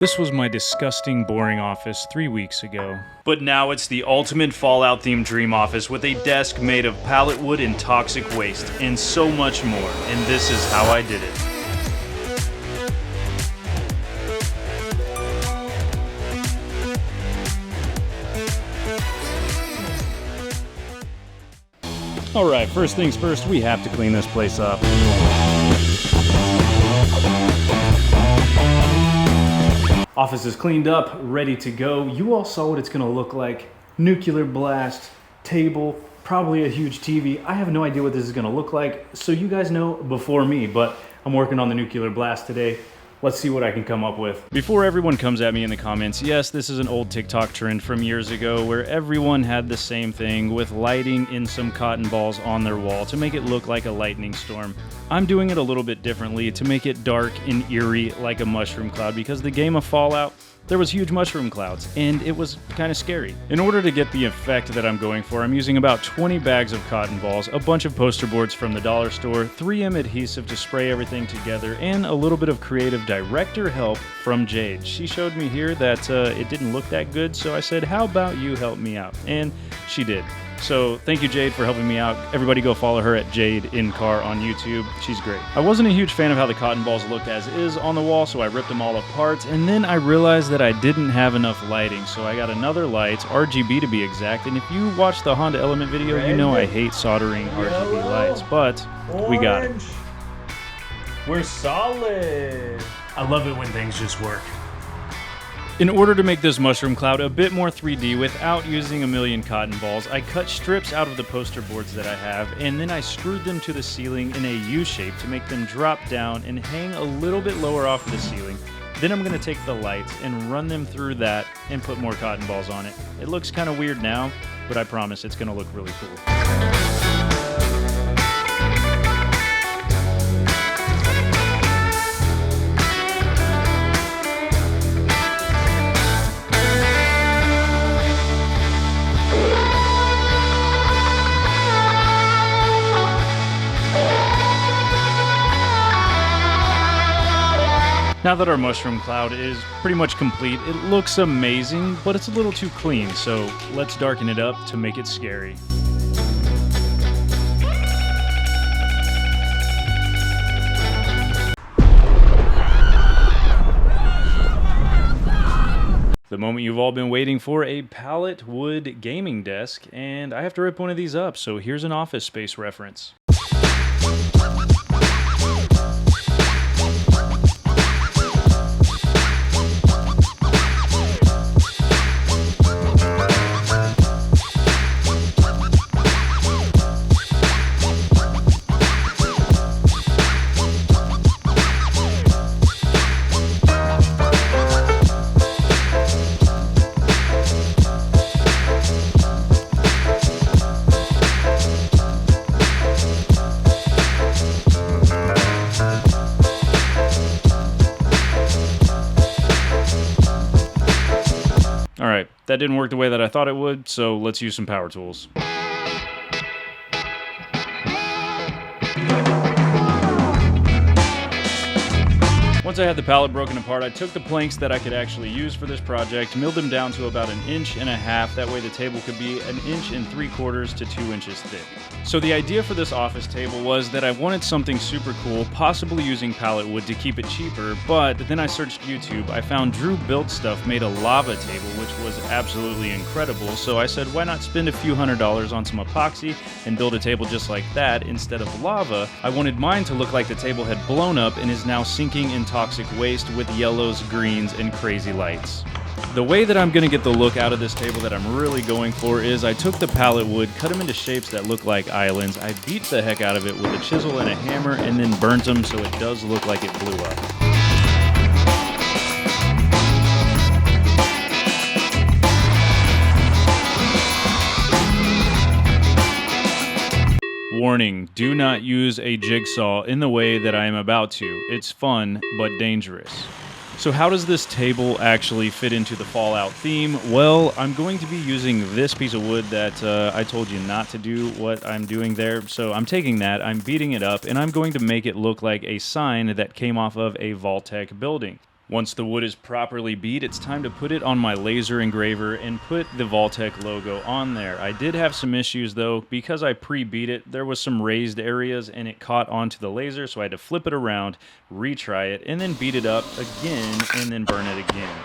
This was my disgusting, boring office 3 weeks ago. But now it's the ultimate Fallout-themed dream office with a desk made of pallet wood and toxic waste, and so much more. And this is how I did it. Alright, first things first, we have to clean this place up. Office is cleaned up, ready to go. You all saw what it's gonna look like. Nuclear blast, table, probably a huge TV. I have no idea what this is gonna look like, so you guys know before me, but I'm working on the nuclear blast today. Let's see what I can come up with. Before everyone comes at me in the comments, yes, this is an old TikTok trend from years ago where everyone had the same thing with lighting in some cotton balls on their wall to make it look like a lightning storm. I'm doing it a little bit differently to make it dark and eerie like a mushroom cloud, because the game of Fallout, there was huge mushroom clouds, and it was kind of scary. In order to get the effect that I'm going for, I'm using about 20 bags of cotton balls, a bunch of poster boards from the dollar store, 3M adhesive to spray everything together, and a little bit of creative director help from Jade. She showed me here that it didn't look that good, so I said, how about you help me out? And she did. So thank you, Jade, for helping me out. Everybody go follow her at Jade in Car on YouTube. She's great. I wasn't a huge fan of how the cotton balls looked as is on the wall, so I ripped them all apart, and then I realized that I didn't have enough lighting, so I got another light, RGB to be exact, and if you watch the Honda Element video, you know I hate soldering RGB lights, but we got it. We're solid. I love it when things just work. In order to make this mushroom cloud a bit more 3D without using a million cotton balls, I cut strips out of the poster boards that I have, and then I screwed them to the ceiling in a U shape to make them drop down and hang a little bit lower off of the ceiling. Then I'm going to take the lights and run them through that and put more cotton balls on it. It looks kind of weird now, but I promise it's going to look really cool. Now that our mushroom cloud is pretty much complete, it looks amazing, but it's a little too clean, so let's darken it up to make it scary. The moment you've all been waiting for, a Palletwood gaming desk, and I have to rip one of these up, so here's an Office Space reference. Alright, that didn't work the way that I thought it would, so let's use some power tools. Once I had the pallet broken apart, I took the planks that I could actually use for this project, milled them down to about 1.5 inches, that way the table could be 1 3/4 to 2 inches thick. So the idea for this office table was that I wanted something super cool, possibly using pallet wood to keep it cheaper, but then I searched YouTube. I found Drew Built Stuff made a lava table, which was absolutely incredible, so I said, why not spend a few $100s on some epoxy and build a table just like that instead of lava? I wanted mine to look like the table had blown up and is now sinking in toxic waste with yellows, greens, and crazy lights. The way that I'm going to get the look out of this table that I'm really going for is I took the pallet wood, cut them into shapes that look like islands, I beat the heck out of it with a chisel and a hammer, and then burnt them so it does look like it blew up. Warning, do not use a jigsaw in the way that I am about to. It's fun, but dangerous. So how does this table actually fit into the Fallout theme? Well, I'm going to be using this piece of wood that I told you not to do what I'm doing there. So I'm taking that, I'm beating it up, and I'm going to make it look like a sign that came off of a Vault-Tec building. Once the wood is properly beat, it's time to put it on my laser engraver and put the Vaultec logo on there. I did have some issues though, because I pre-beat it, there was some raised areas and it caught onto the laser, so I had to flip it around, retry it, and then beat it up again, and then burn it again.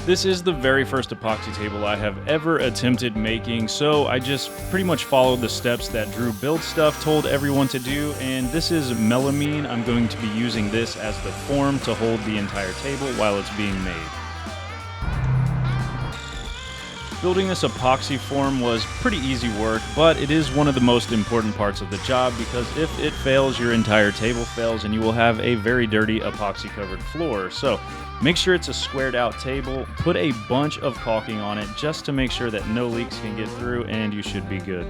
This is the very first epoxy table I have ever attempted making, so I just pretty much followed the steps that Drew Build Stuff told everyone to do, and this is melamine. I'm going to be using this as the form to hold the entire table while it's being made. Building this epoxy form was pretty easy work, but it is one of the most important parts of the job because if it fails, your entire table fails and you will have a very dirty epoxy covered floor. So make sure it's a squared out table, put a bunch of caulking on it just to make sure that no leaks can get through, and you should be good.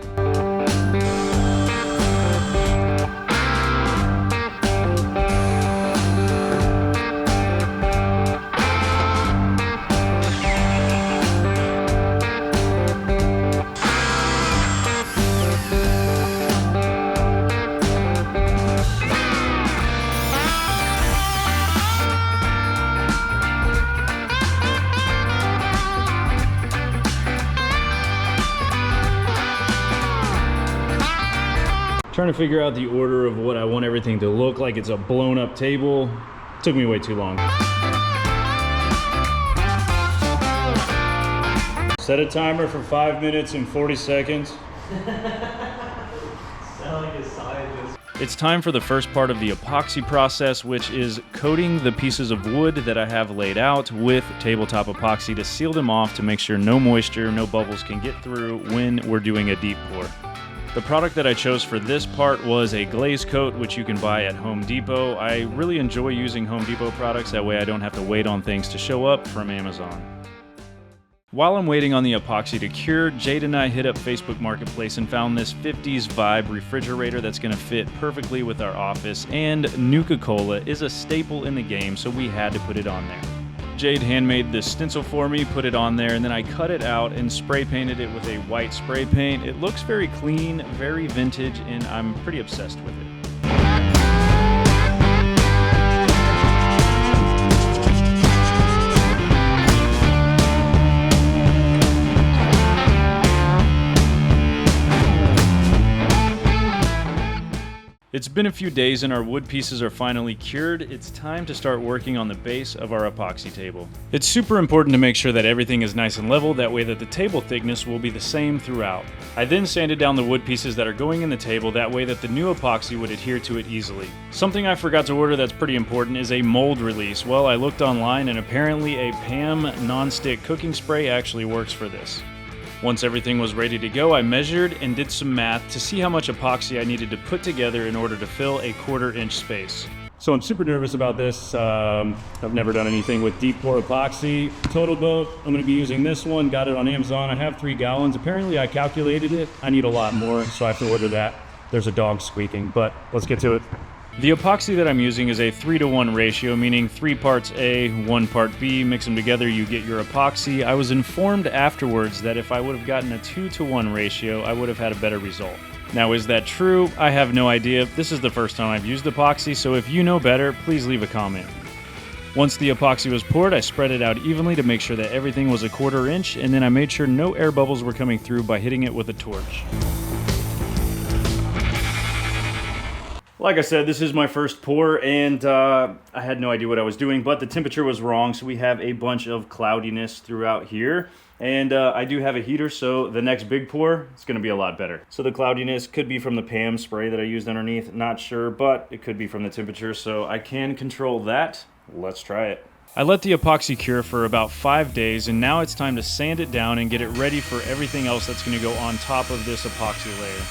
Trying to figure out the order of what I want everything to look like. It's a blown up table. Took me way too long. Set a timer for 5 minutes and 40 seconds. Sound like a scientist. It's time for the first part of the epoxy process, which is coating the pieces of wood that I have laid out with tabletop epoxy to seal them off to make sure no moisture, no bubbles can get through when we're doing a deep pour. The product that I chose for this part was a glaze coat, which you can buy at Home Depot. I really enjoy using Home Depot products, that way I don't have to wait on things to show up from Amazon. While I'm waiting on the epoxy to cure, Jade and I hit up Facebook Marketplace and found this 50s vibe refrigerator that's going to fit perfectly with our office, and Nuka-Cola is a staple in the game, so we had to put it on there. Jade handmade this stencil for me, put it on there, and then I cut it out and spray painted it with a white spray paint. It looks very clean, very vintage, and I'm pretty obsessed with it. It's been a few days and our wood pieces are finally cured. It's time to start working on the base of our epoxy table. It's super important to make sure that everything is nice and level, that way that the table thickness will be the same throughout. I then sanded down the wood pieces that are going in the table, that way that the new epoxy would adhere to it easily. Something I forgot to order that's pretty important is a mold release. Well, I looked online and apparently a PAM non-stick cooking spray actually works for this. Once everything was ready to go, I measured and did some math to see how much epoxy I needed to put together in order to fill a 1/4 inch space. So I'm super nervous about this. I've never done anything with deep pour epoxy. Total boat, I'm gonna be using this one, got it on Amazon. I have 3 gallons. Apparently I calculated it. I need a lot more, so I have to order that. There's a dog squeaking, but let's get to it. The epoxy that I'm using is a 3-to-1 ratio, meaning 3 parts A, 1 part B. Mix them together, you get your epoxy. I was informed afterwards that if I would have gotten a 2-to-1 ratio, I would have had a better result. Now, is that true? I have no idea. This is the first time I've used epoxy, so if you know better, please leave a comment. Once the epoxy was poured, I spread it out evenly to make sure that everything was a 1/4 inch, and then I made sure no air bubbles were coming through by hitting it with a torch. Like I said, this is my first pour, and I had no idea what I was doing, but the temperature was wrong, so we have a bunch of cloudiness throughout here. And I do have a heater, so the next big pour, it's gonna be a lot better. So the cloudiness could be from the PAM spray that I used underneath, not sure, but it could be from the temperature, so I can control that. Let's try it. I let the epoxy cure for about 5 days, and now it's time to sand it down and get it ready for everything else that's gonna go on top of this epoxy layer.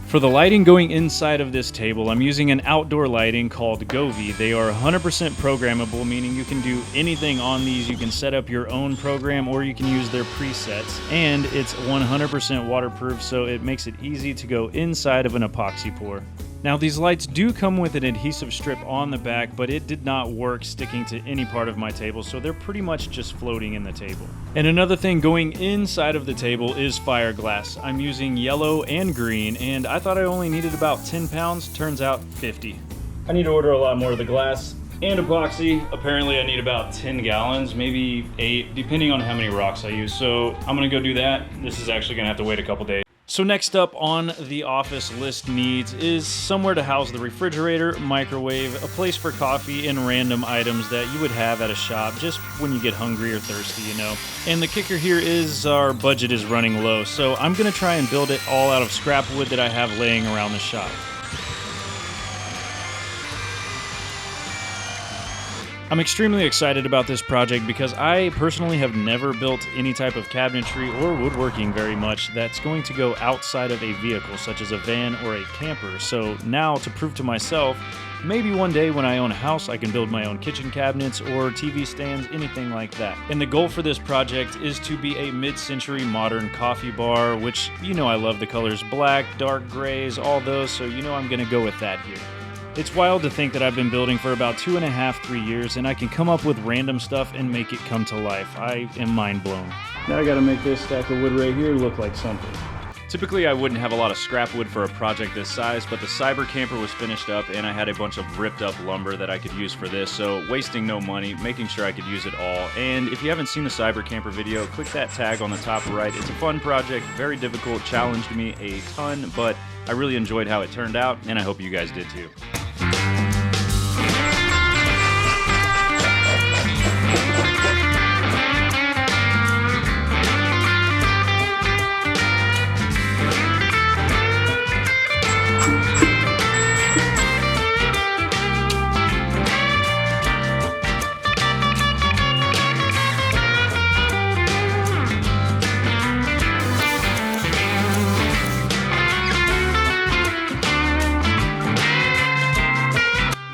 For the lighting going inside of this table, I'm using an outdoor lighting called Govee. They are 100% programmable, meaning you can do anything on these. You can set up your own program or you can use their presets. And it's 100% waterproof, so it makes it easy to go inside of an epoxy pour. Now these lights do come with an adhesive strip on the back, but it did not work sticking to any part of my table, so they're pretty much just floating in the table. And another thing going inside of the table is fire glass. I'm using yellow and green, and I thought I only needed about 10 pounds, turns out 50. I need to order a lot more of the glass and epoxy. Apparently I need about 10 gallons, maybe 8, depending on how many rocks I use. So I'm gonna go do that. This is actually gonna have to wait a couple days. So next up on the office list needs is somewhere to house the refrigerator, microwave, a place for coffee, and random items that you would have at a shop just when you get hungry or thirsty, you know. And the kicker here is our budget is running low, so I'm gonna try and build it all out of scrap wood that I have laying around the shop. I'm extremely excited about this project because I personally have never built any type of cabinetry or woodworking very much that's going to go outside of a vehicle, such as a van or a camper. So now, to prove to myself, maybe one day when I own a house, I can build my own kitchen cabinets or TV stands, anything like that. And the goal for this project is to be a mid-century modern coffee bar, which, you know, I love the colors black, dark grays, all those, so you know I'm gonna go with that here. It's wild to think that I've been building for about 2.5, 3 years, and I can come up with random stuff and make it come to life. I am mind blown. Now I gotta make this stack of wood right here look like something. Typically I wouldn't have a lot of scrap wood for a project this size, but the Cyber Camper was finished up and I had a bunch of ripped up lumber that I could use for this, so wasting no money, making sure I could use it all. And if you haven't seen the Cyber Camper video, click that tag on the top right. It's a fun project, very difficult, challenged me a ton, but I really enjoyed how it turned out, and I hope you guys did too.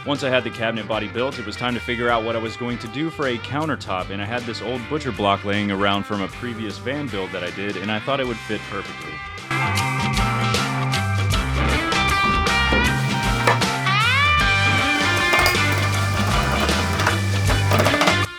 Once I had the cabinet body built, it was time to figure out what I was going to do for a countertop, and I had this old butcher block laying around from a previous van build that I did, and I thought it would fit perfectly.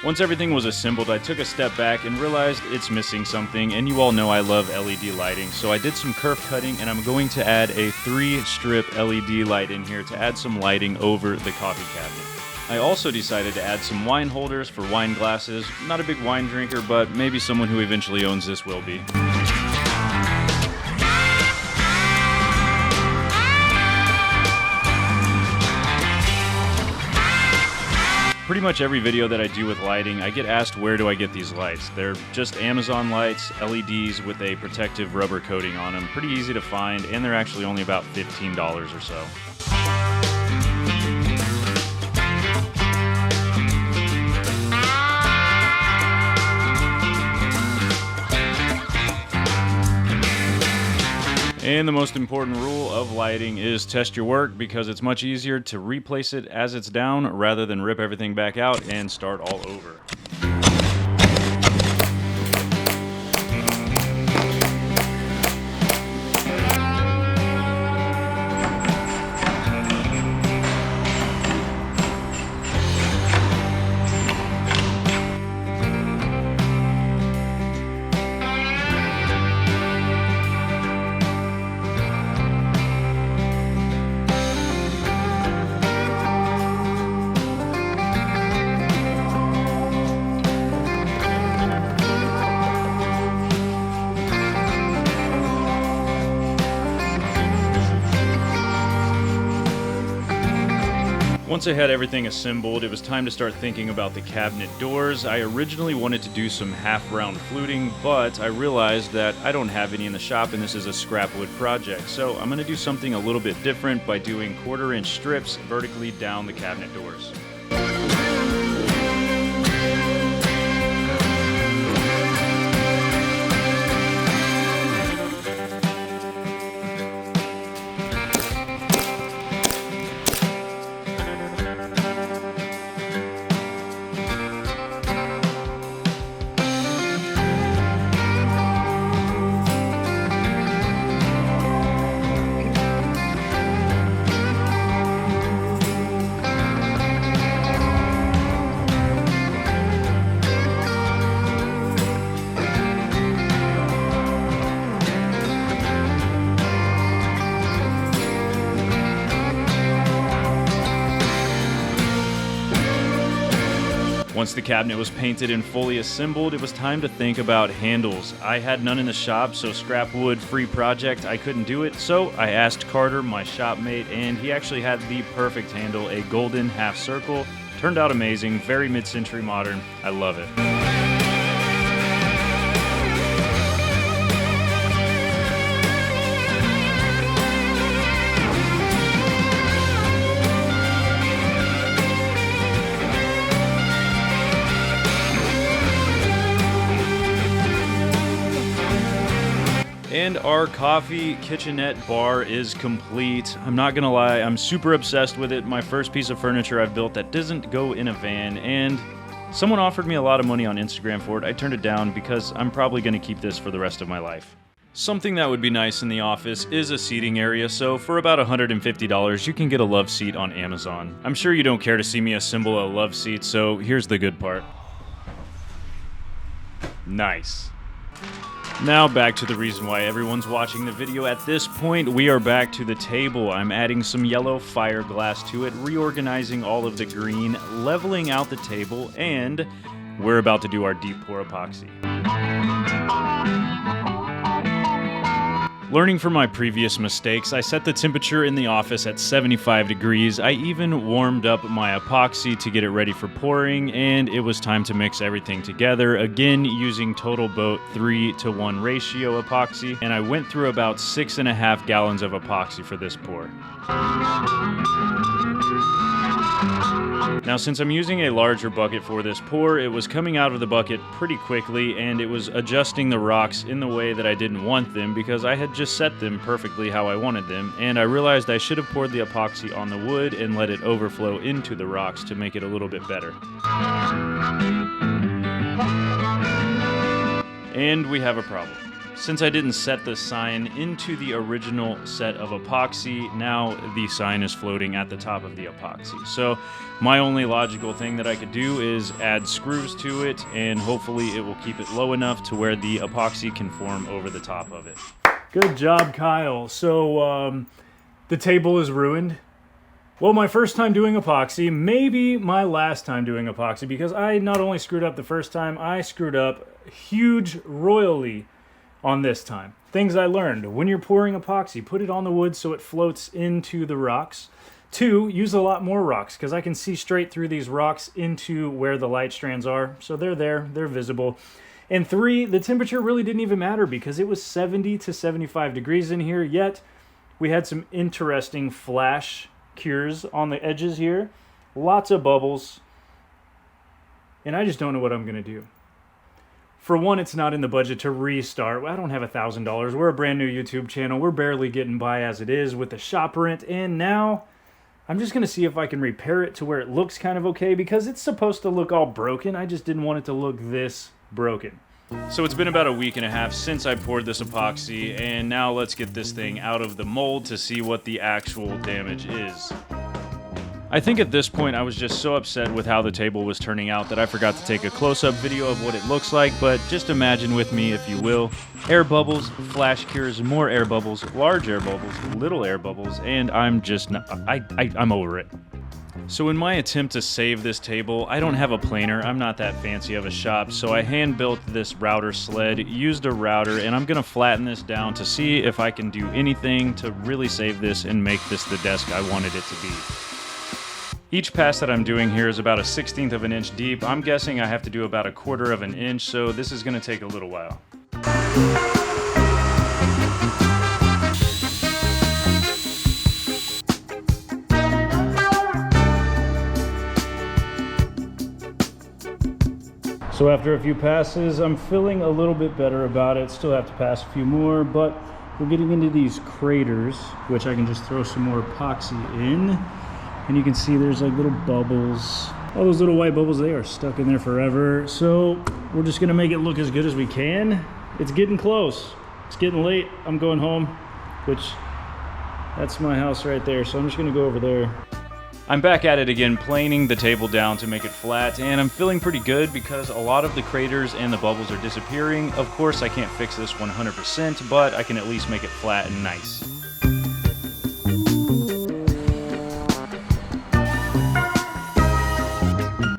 Once everything was assembled, I took a step back and realized it's missing something, and you all know I love LED lighting, so I did some kerf cutting, and I'm going to add a 3-strip LED light in here to add some lighting over the coffee cabinet. I also decided to add some wine holders for wine glasses. Not a big wine drinker, but maybe someone who eventually owns this will be. Pretty much every video that I do with lighting, I get asked where do I get these lights. They're just Amazon lights, LEDs with a protective rubber coating on them. Pretty easy to find, and they're actually only about $15 or so. And the most important rule of lighting is test your work, because it's much easier to replace it as it's down rather than rip everything back out and start all over. Once I had everything assembled, it was time to start thinking about the cabinet doors. I originally wanted to do some half-round fluting, but I realized that I don't have any in the shop and this is a scrap wood project. So I'm going to do something a little bit different by doing 1/4-inch strips vertically down the cabinet doors. Once the cabinet was painted and fully assembled, it was time to think about handles. I had none in the shop, so scrap wood, free project, I couldn't do it, so I asked Carter, my shop mate, and he actually had the perfect handle, a golden half circle. Turned out amazing, very mid-century modern. I love it. And our coffee kitchenette bar is complete. I'm not gonna lie, I'm super obsessed with it. My first piece of furniture I've built that doesn't go in a van, and someone offered me a lot of money on Instagram for it. I turned it down because I'm probably gonna keep this for the rest of my life. Something that would be nice in the office is a seating area, so for about $150 you can get a love seat on Amazon. I'm sure you don't care to see me assemble a love seat, so here's the good part. Nice. Now back to the reason why everyone's watching the video. At this point, we are back to the table. I'm adding some yellow fiberglass to it, reorganizing all of the green, leveling out the table, and we're about to do our deep pour epoxy. Learning from my previous mistakes, I set the temperature in the office at 75 degrees. I even warmed up my epoxy to get it ready for pouring, and it was time to mix everything together, again using Total Boat 3:1 ratio epoxy, and I went through about 6.5 gallons of epoxy for this pour. Now, since I'm using a larger bucket for this pour, it was coming out of the bucket pretty quickly, and it was adjusting the rocks in the way that I didn't want them because I had just set them perfectly how I wanted them, and I realized I should have poured the epoxy on the wood and let it overflow into the rocks to make it a little bit better. And we have a problem. Since I didn't set the sign into the original set of epoxy, now the sign is floating at the top of the epoxy. So my only logical thing that I could do is add screws to it, and hopefully it will keep it low enough to where the epoxy can form over the top of it. Good job, Kyle. So the table is ruined. Well, my first time doing epoxy, maybe my last time doing epoxy, because I not only screwed up the first time, I screwed up royally on this time. Things I learned: when you're pouring epoxy, put it on the wood so it floats into the rocks. 2, use a lot more rocks, because I can see straight through these rocks into where the light strands are, so they're there, they're visible. And 3, the temperature really didn't even matter because it was 70 to 75 degrees in here, yet we had some interesting flash cures on the edges here, lots of bubbles, and I just don't know what I'm gonna do. For one, it's not in the budget to restart. I don't have $1,000. We're a brand new YouTube channel. We're barely getting by as it is with the shop rent. And now I'm just going to see if I can repair it to where it looks kind of okay, because it's supposed to look all broken. I just didn't want it to look this broken. So it's been about a week and a half since I poured this epoxy, and now let's get this thing out of the mold to see what the actual damage is. I think at this point I was just so upset with how the table was turning out that I forgot to take a close-up video of what it looks like, but just imagine with me, if you will, air bubbles, flash cures, more air bubbles, large air bubbles, little air bubbles, and I'm just not, I'm over it. So in my attempt to save this table, I don't have a planer, I'm not that fancy of a shop, so I hand-built this router sled, used a router, and I'm gonna flatten this down to see if I can do anything to really save this and make this the desk I wanted it to be. Each pass that I'm doing here is about 1/16 of an inch deep. I'm guessing I have to do about 1/4 of an inch, so this is gonna take a little while. So after a few passes, I'm feeling a little bit better about it. Still have to pass a few more, but we're getting into these craters, which I can just throw some more epoxy in. And you can see there's like little bubbles. All those little white bubbles, they are stuck in there forever. So we're just gonna make it look as good as we can. It's getting close. It's getting late. I'm going home, which that's my house right there. So I'm just gonna go over there. I'm back at it again, planing the table down to make it flat, and I'm feeling pretty good because a lot of the craters and the bubbles are disappearing. Of course, I can't fix this 100%, but I can at least make it flat and nice.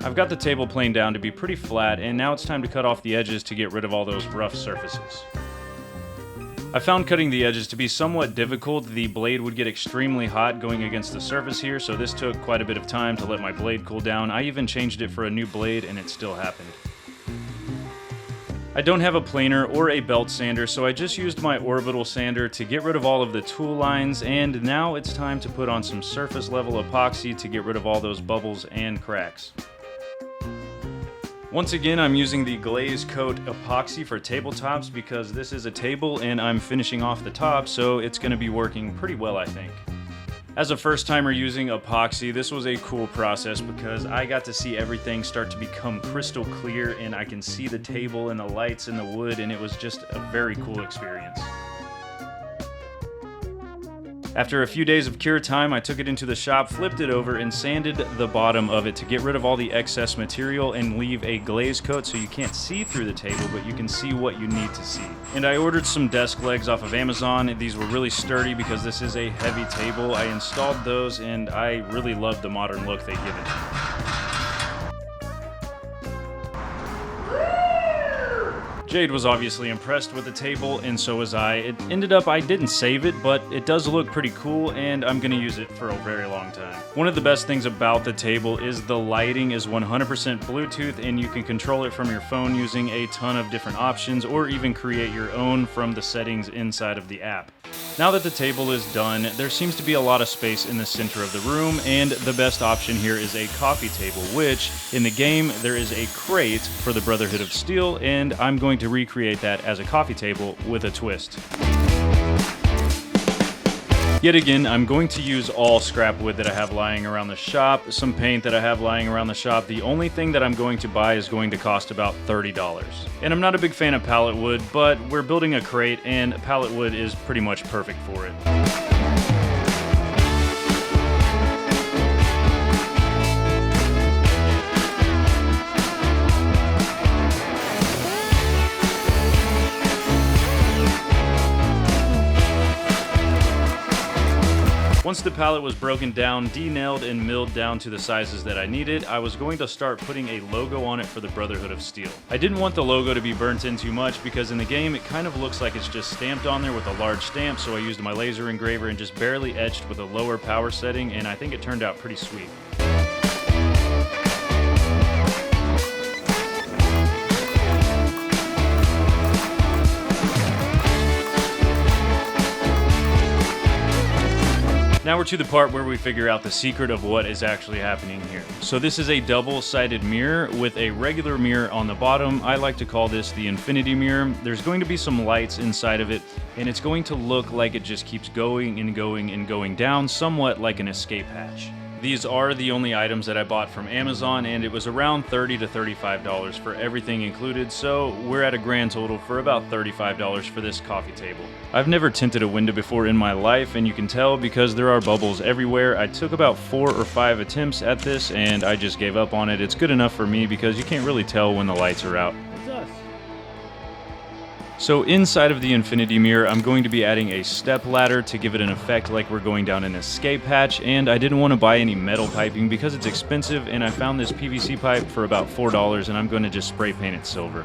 I've got the table planed down to be pretty flat, and now it's time to cut off the edges to get rid of all those rough surfaces. I found cutting the edges to be somewhat difficult. The blade would get extremely hot going against the surface here, so this took quite a bit of time to let my blade cool down. I even changed it for a new blade, and it still happened. I don't have a planer or a belt sander, so I just used my orbital sander to get rid of all of the tool lines, and now it's time to put on some surface level epoxy to get rid of all those bubbles and cracks. Once again, I'm using the glaze coat epoxy for tabletops because this is a table and I'm finishing off the top, so it's going to be working pretty well, I think. As a first timer using epoxy, this was a cool process because I got to see everything start to become crystal clear, and I can see the table and the lights and the wood, and it was just a very cool experience. After a few days of cure time, I took it into the shop, flipped it over, and sanded the bottom of it to get rid of all the excess material and leave a glaze coat so you can't see through the table, but you can see what you need to see. And I ordered some desk legs off of Amazon. These were really sturdy because this is a heavy table. I installed those, and I really love the modern look they give it. Jade was obviously impressed with the table, and so was I. It ended up I didn't save it, but it does look pretty cool, and I'm gonna use it for a very long time. One of the best things about the table is the lighting is 100% Bluetooth, and you can control it from your phone using a ton of different options, or even create your own from the settings inside of the app. Now that the table is done, there seems to be a lot of space in the center of the room, and the best option here is a coffee table, which, in the game, there is a crate for the Brotherhood of Steel, and I'm going to recreate that as a coffee table with a twist. Yet again, I'm going to use all scrap wood that I have lying around the shop, some paint that I have lying around the shop. The only thing that I'm going to buy is going to cost about $30. And I'm not a big fan of pallet wood, but we're building a crate and pallet wood is pretty much perfect for it. Once the pallet was broken down, de-nailed, and milled down to the sizes that I needed, I was going to start putting a logo on it for the Brotherhood of Steel. I didn't want the logo to be burnt in too much because in the game it kind of looks like it's just stamped on there with a large stamp, so I used my laser engraver and just barely etched with a lower power setting, and I think it turned out pretty sweet. Now we're to the part where we figure out the secret of what is actually happening here. So this is a double-sided mirror with a regular mirror on the bottom. I like to call this the infinity mirror. There's going to be some lights inside of it, and it's going to look like it just keeps going and going and going down, somewhat like an escape hatch. These are the only items that I bought from Amazon, and it was around $30 to $35 for everything included, so we're at a grand total for about $35 for this coffee table. I've never tinted a window before in my life, and you can tell because there are bubbles everywhere. I took about 4 or 5 attempts at this, and I just gave up on it. It's good enough for me because you can't really tell when the lights are out. It's us. So inside of the infinity mirror, I'm going to be adding a step ladder to give it an effect like we're going down an escape hatch, and I didn't want to buy any metal piping because it's expensive, and I found this PVC pipe for about $4, and I'm going to just spray paint it silver.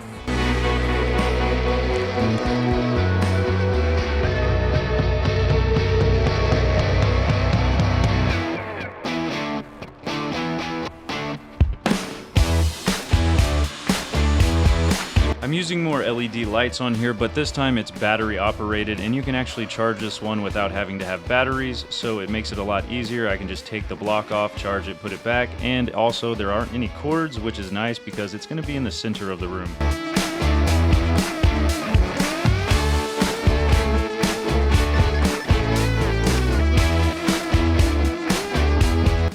I'm using more LED lights on here, but this time it's battery operated, and you can actually charge this one without having to have batteries, so it makes it a lot easier. I can just take the block off, charge it, put it back, and also there aren't any cords, which is nice because it's going to be in the center of the room.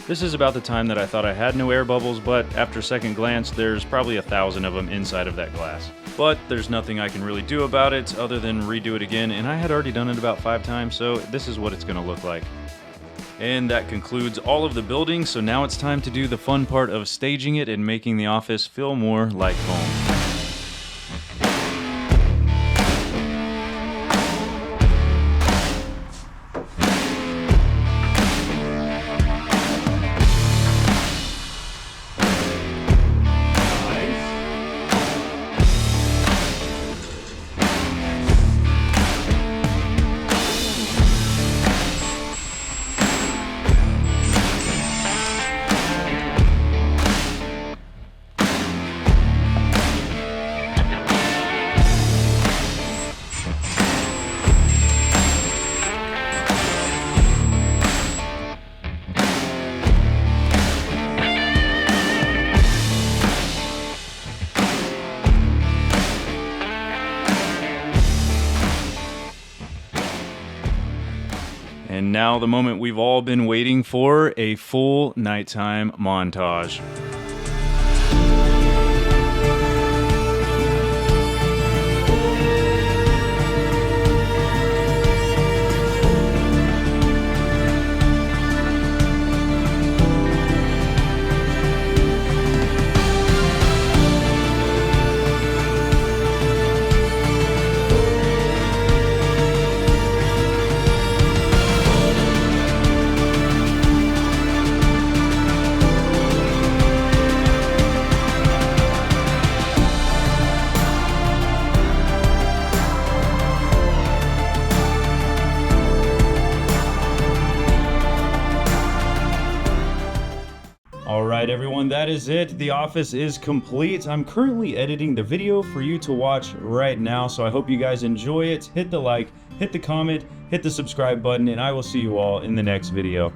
This is about the time that I thought I had no air bubbles, but after second glance, there's probably 1,000 of them inside of that glass. But there's nothing I can really do about it other than redo it again, and I had already done it about 5 times, so this is what it's going to look like. And that concludes all of the building, so now it's time to do the fun part of staging it and making the office feel more like home. And now the moment we've all been waiting for, a full nighttime montage. Alright everyone, that is it. The office is complete. I'm currently editing the video for you to watch right now, so I hope you guys enjoy it. Hit the like, hit the comment, hit the subscribe button, and I will see you all in the next video.